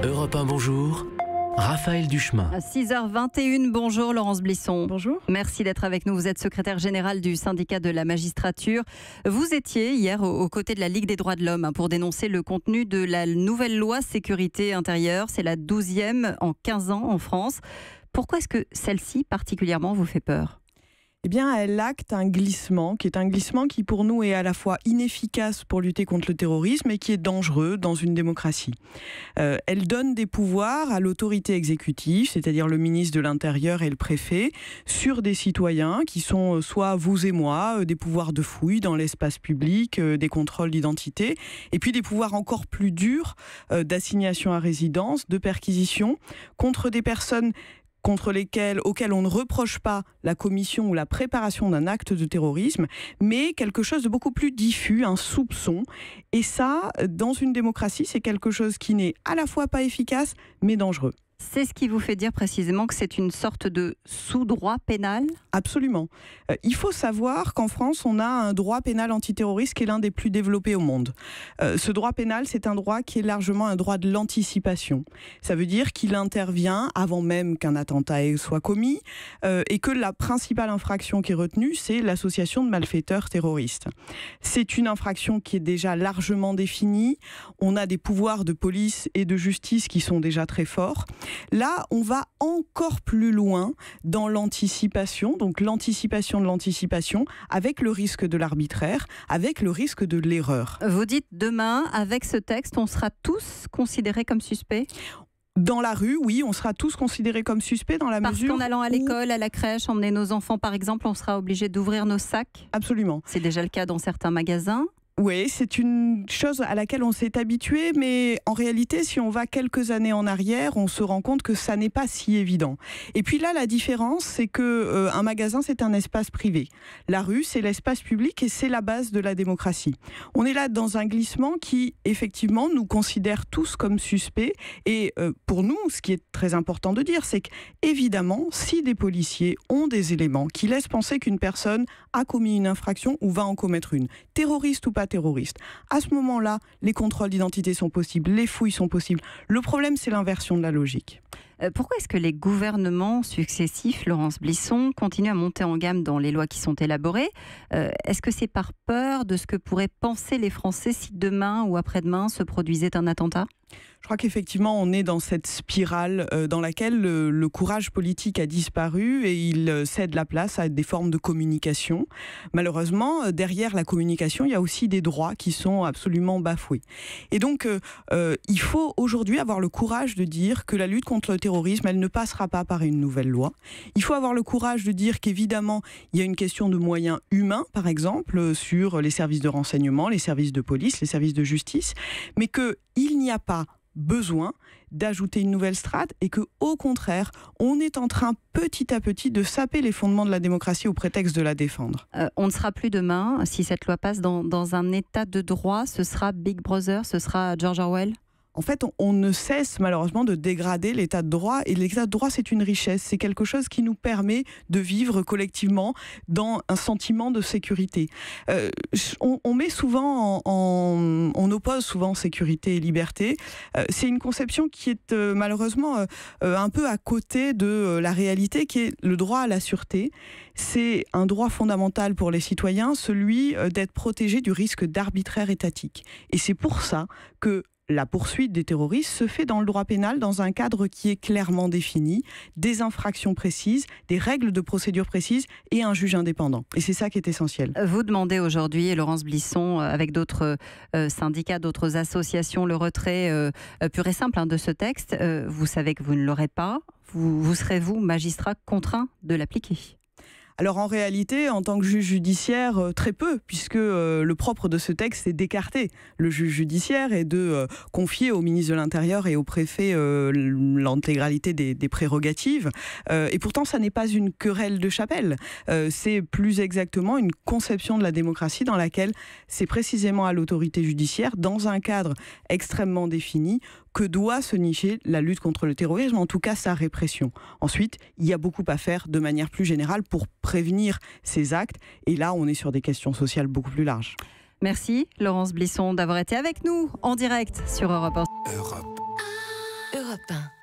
Europe 1, bonjour. Raphaël Duchemin. À 6h21, bonjour Laurence Blisson. Bonjour. Merci d'être avec nous. Vous êtes secrétaire générale du syndicat de la magistrature. Vous étiez hier aux côtés de la Ligue des droits de l'homme pour dénoncer le contenu de la nouvelle loi sécurité intérieure. C'est la 12e en 15 ans en France. Pourquoi est-ce que celle-ci particulièrement vous fait peur ? Eh bien, elle acte un glissement qui pour nous est à la fois inefficace pour lutter contre le terrorisme et qui est dangereux dans une démocratie. Elle donne des pouvoirs à l'autorité exécutive, c'est-à-dire le ministre de l'Intérieur et le préfet, sur des citoyens qui sont soit vous et moi, des pouvoirs de fouille dans l'espace public, des contrôles d'identité, et puis des pouvoirs encore plus durs d'assignation à résidence, de perquisition, contre des personnes auxquels on ne reproche pas la commission ou la préparation d'un acte de terrorisme, mais quelque chose de beaucoup plus diffus, un soupçon. Et ça, dans une démocratie, c'est quelque chose qui n'est à la fois pas efficace, mais dangereux. C'est ce qui vous fait dire précisément que c'est une sorte de sous-droit pénal ? Absolument. Il faut savoir qu'en France, on a un droit pénal antiterroriste qui est l'un des plus développés au monde. Ce droit pénal, c'est un droit qui est largement un droit de l'anticipation. Ça veut dire qu'il intervient avant même qu'un attentat soit commis et que la principale infraction qui est retenue, c'est l'association de malfaiteurs terroristes. C'est une infraction qui est déjà largement définie. On a des pouvoirs de police et de justice qui sont déjà très forts. Là, on va encore plus loin dans l'anticipation, donc l'anticipation de l'anticipation, avec le risque de l'arbitraire, avec le risque de l'erreur. Vous dites demain, avec ce texte, on sera tous considérés comme suspects ? Dans la rue, oui, on sera tous considérés comme suspects dans la mesure Parce qu'en allant à l'école, à la crèche, emmener nos enfants par exemple, on sera obligé d'ouvrir nos sacs ? Absolument. C'est déjà le cas dans certains magasins ? Oui, c'est une chose à laquelle on s'est habitué, mais en réalité, si on va quelques années en arrière, on se rend compte que ça n'est pas si évident. Et puis là, la différence, c'est que un magasin, c'est un espace privé. La rue, c'est l'espace public et c'est la base de la démocratie. On est là dans un glissement qui, effectivement, nous considère tous comme suspects. Et pour nous, ce qui est très important de dire, c'est qu'évidemment, si des policiers ont des éléments qui laissent penser qu'une personne a commis une infraction ou va en commettre une, terroriste ou pas terroristes. À ce moment-là, les contrôles d'identité sont possibles, les fouilles sont possibles. Le problème, c'est l'inversion de la logique. Pourquoi est-ce que les gouvernements successifs, Laurence Blisson, continuent à monter en gamme dans les lois qui sont élaborées ? Est-ce que c'est par peur de ce que pourraient penser les Français si demain ou après-demain se produisait un attentat ? Je crois qu'effectivement, on est dans cette spirale dans laquelle le courage politique a disparu et il cède la place à des formes de communication. Malheureusement, derrière la communication, il y a aussi des droits qui sont absolument bafoués. Et donc, il faut aujourd'hui avoir le courage de dire que la lutte contre le terrorisme, elle ne passera pas par une nouvelle loi. Il faut avoir le courage de dire qu'évidemment, il y a une question de moyens humains, par exemple, sur les services de renseignement, les services de police, les services de justice, mais qu'il n'y a pas besoin d'ajouter une nouvelle strate et que, au contraire, on est en train petit à petit de saper les fondements de la démocratie au prétexte de la défendre. On ne sera plus demain, si cette loi passe dans un état de droit, ce sera Big Brother, ce sera George Orwell ? En fait, on ne cesse malheureusement de dégrader l'état de droit et l'état de droit, c'est une richesse, c'est quelque chose qui nous permet de vivre collectivement dans un sentiment de sécurité. On met souvent, on oppose souvent sécurité et liberté. C'est une conception qui est malheureusement un peu à côté de la réalité qui est le droit à la sûreté. C'est un droit fondamental pour les citoyens, celui d'être protégé du risque d'arbitraire étatique. Et c'est pour ça que la poursuite des terroristes se fait dans le droit pénal, dans un cadre qui est clairement défini, des infractions précises, des règles de procédure précises et un juge indépendant. Et c'est ça qui est essentiel. Vous demandez aujourd'hui, Laurence Blisson, avec d'autres syndicats, d'autres associations, le retrait pur et simple de ce texte. Vous savez que vous ne l'aurez pas. Vous serez, vous, magistrat, contraint de l'appliquer ? Alors en réalité, en tant que juge judiciaire, très peu, puisque le propre de ce texte, c'est d'écarter le juge judiciaire et de confier au ministre de l'Intérieur et au préfet l'intégralité des prérogatives. Et pourtant, ça n'est pas une querelle de chapelle. C'est plus exactement une conception de la démocratie dans laquelle c'est précisément à l'autorité judiciaire, dans un cadre extrêmement défini, que doit se nicher la lutte contre le terrorisme, en tout cas sa répression. Ensuite, il y a beaucoup à faire de manière plus générale pour prévenir ces actes. Et là, on est sur des questions sociales beaucoup plus larges. Merci Laurence Blisson d'avoir été avec nous en direct sur Europe 1. Europe Europe 1.